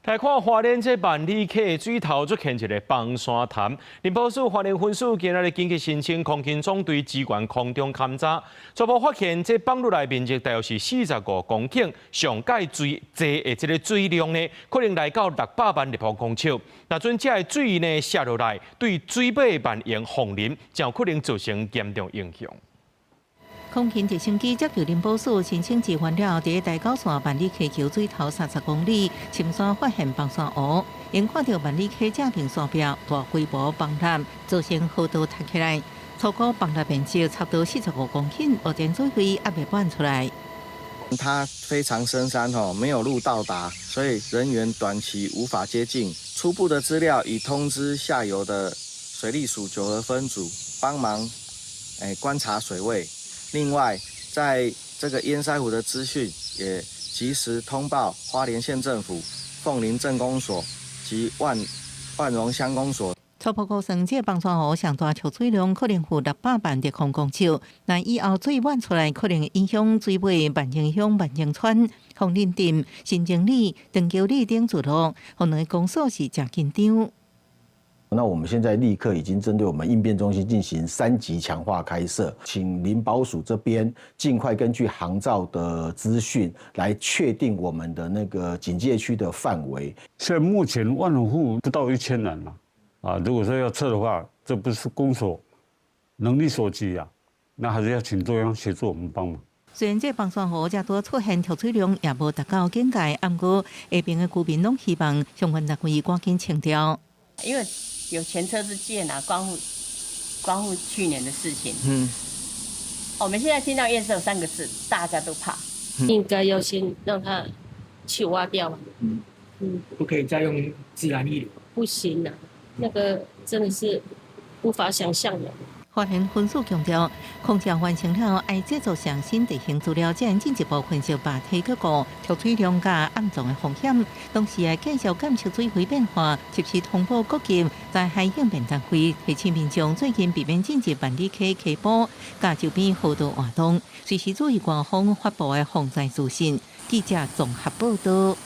來看花蓮這萬里溪的水頭，出現一個崩山潭。林保署花蓮分署今日緊急申請空勤總隊支援空中勘查，初步發現這崩落來面積大約是45公頃，上蓋最濟的這個水量呢，可能來到600萬立方公尺。那陣這個水呢下落來，對水尾蔓延鳳林，將有可能造成嚴重影響。空勤直升機接到林保署申請支援了，在大高山萬里溪橋水頭30公里深山發現崩山湖，因看到萬里溪正平山壁大規模崩塌，造成河道塌起來，初步崩塌面積差不多45公頃，目前水位還未滿出來。它非常深山沒有路到達，所以人員短期無法接近。初步的資料已通知下游的水利署九和分組幫忙觀察水位。另外，在這個淹塞湖的資訊也及時通報花蓮縣政府、鳳林鎮公所及萬榮鄉公所。初步估算，這崩山湖上大蓄水量可能有600萬立方公尺，那以後水滿出來，可能影響水尾萬榮鄉、萬榮村、鳳林鎮、新正里、長橋里等聚落，可能工作是真緊張。那我們現在立刻已經針對我們應變中心進行3級強化開設，請林保署這邊盡快根據航照的資訊來確定我們的那個警戒區的範圍。現在目前萬榮戶不到1000人了，如果說要撤的話，這不是公所能力所及啊，那還是要請中央協助我們幫忙。雖然這崩山湖才多出現蓄水量，也無達到警戒，不過下邊的居民攏希望相關單位趕緊清掉，因為有前車之鑑啊，光復去年的事情。我們現在聽到堰塞有3個字，大家都怕。應該要先讓它去挖掉吧。不可以再用自然溢流。不行啊，那個真的是無法想象的。花蓮分署強調，空調完成後，愛製作上新地形資料，才能進一步分析壩體結構、蓄水量加暗藏的風險。同時，要繼續監測水位變化，及時通報各級在海應變單位，提醒民眾最近避免進入萬里溪溪埔、甲周邊河道活動，隨時注意官方發布的防災資訊。記者綜合報道。